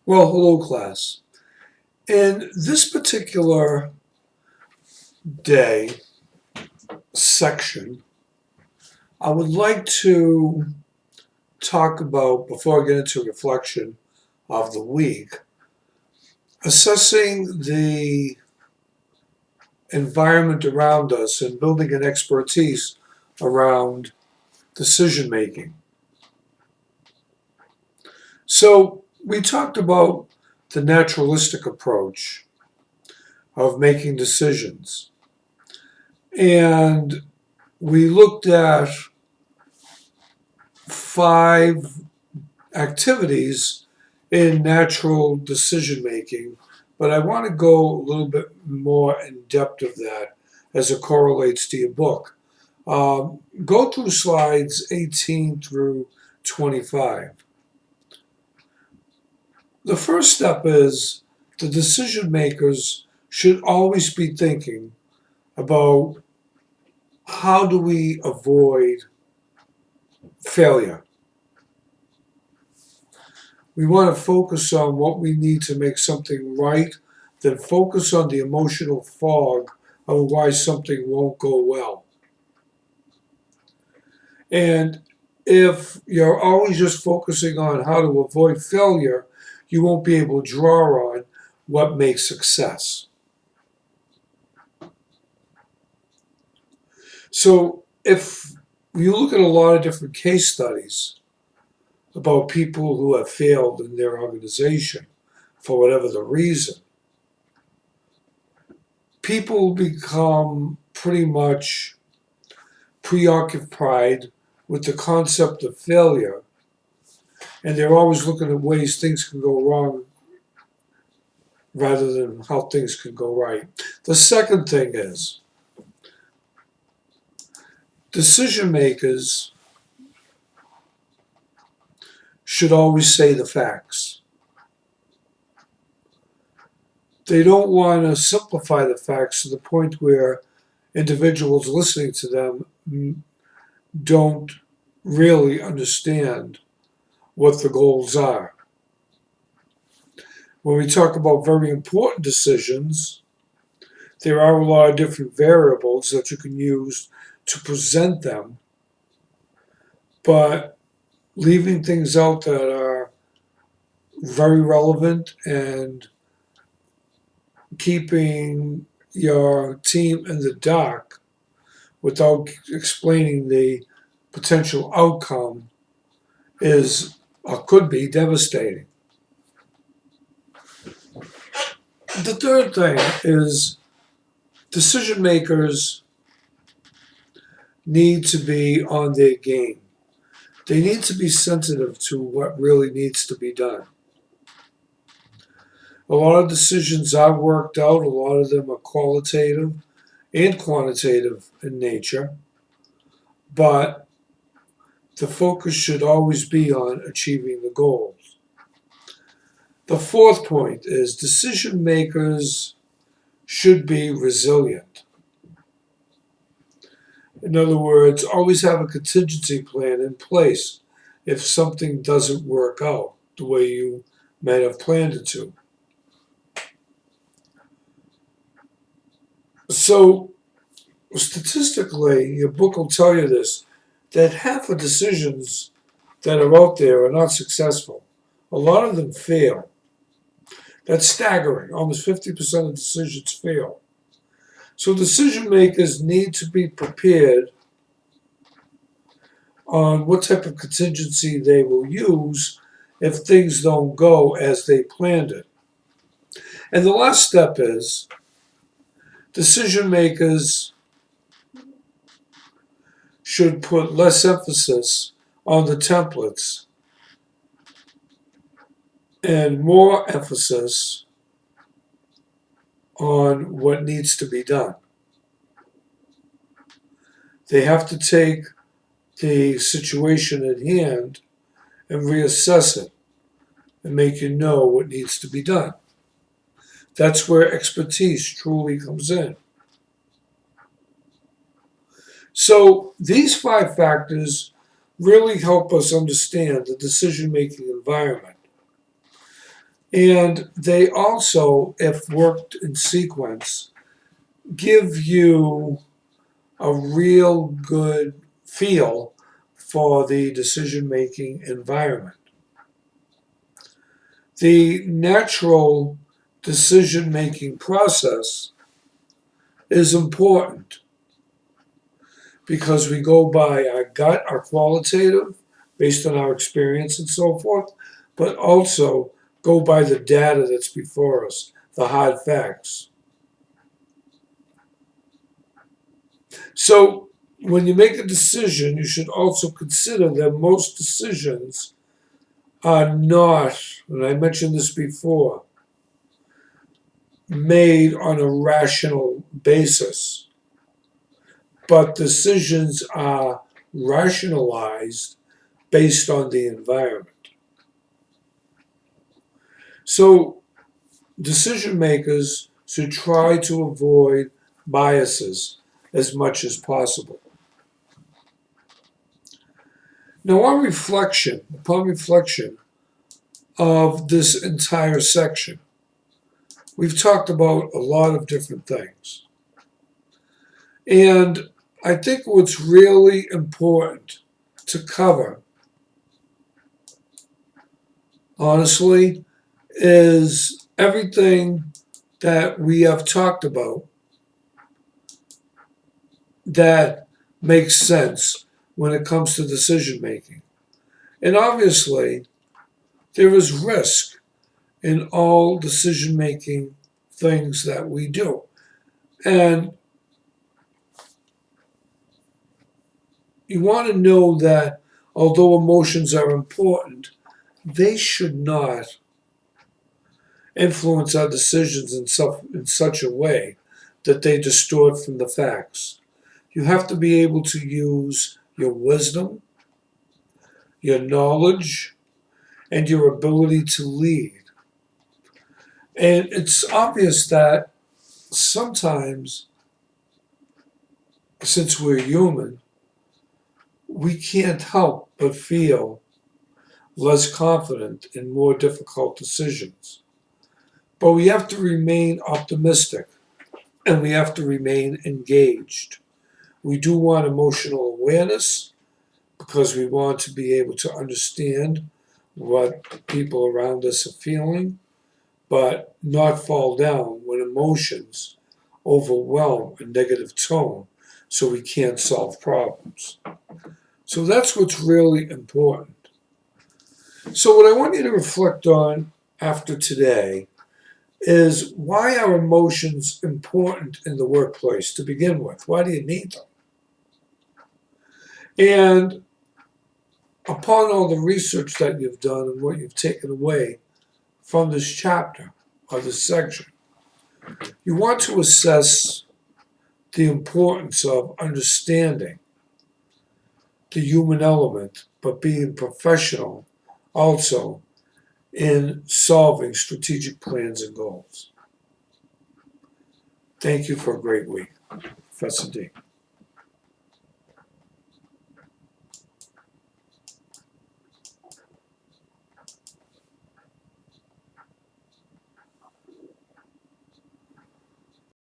Well, hello, class. In this particular day section, I would like to talk about, before I get into reflection of the week, assessing the environment around us and building an expertise around decision making. So, we talked about the naturalistic approach of making decisions, and we looked at 5 activities in natural decision making, but I want to go a little bit more in depth of that as it correlates to your book. Go through slides 18 through 25. The first step is the decision makers should always be thinking about how do we avoid failure. We want to focus on what we need to make something right, then focus on the emotional fog of why something won't go well. And if you're always just focusing on how to avoid failure, you won't be able to draw on what makes success. So if you look at a lot of different case studies about people who have failed in their organization for whatever the reason, people become pretty much preoccupied with the concept of failure, and they're always looking at ways things can go wrong rather than how things can go right. The second thing is decision makers should always say the facts. They don't want to simplify the facts to the point where individuals listening to them don't really understand what the goals are. When we talk about very important decisions, there are a lot of different variables that you can use to present them, but leaving things out that are very relevant and keeping your team in the dark without explaining the potential outcome is or could be devastating. The third thing is decision makers need to be on their game. They need to be sensitive to what really needs to be done. A lot of decisions I've worked out, a lot of them are qualitative and quantitative in nature, but the focus should always be on achieving the goals. The fourth point is decision makers should be resilient. In other words, always have a contingency plan in place if something doesn't work out the way you might have planned it to. So, statistically, your book will tell you this, that half of decisions that are out there are not successful. A lot of them fail. That's staggering. Almost 50% of decisions fail. So decision makers need to be prepared on what type of contingency they will use if things don't go as they planned it. And the last step is decision makers should put less emphasis on the templates and more emphasis on what needs to be done. They have to take the situation at hand and reassess it and make you know what needs to be done. That's where expertise truly comes in. So these 5 factors really help us understand the decision-making environment. And they also, if worked in sequence, give you a real good feel for the decision-making environment. The natural decision-making process is important because we go by our gut, our qualitative, based on our experience and so forth, but also go by the data that's before us, the hard facts. So when you make a decision, you should also consider that most decisions are not, and I mentioned this before, made on a rational basis, but decisions are rationalized based on the environment. So decision makers should try to avoid biases as much as possible. Now, upon reflection of this entire section, we've talked about a lot of different things. And I think what's really important to cover, honestly, is everything that we have talked about that makes sense when it comes to decision making. And obviously, there is risk in all decision making things that we do. And you want to know that although emotions are important, they should not influence our decisions in such a way that they distort from the facts. You have to be able to use your wisdom, your knowledge, and your ability to lead. And it's obvious that sometimes, since we're human, we can't help but feel less confident in more difficult decisions. But we have to remain optimistic and we have to remain engaged. We do want emotional awareness because we want to be able to understand what people around us are feeling, but not fall down when emotions overwhelm a negative tone so we can't solve problems. So that's what's really important. So, what I want you to reflect on after today is why are emotions important in the workplace to begin with? Why do you need them? And upon all the research that you've done and what you've taken away from this chapter or this section, you want to assess the importance of understanding the human element, but being professional also in solving strategic plans and goals. Thank you for a great week. Professor D.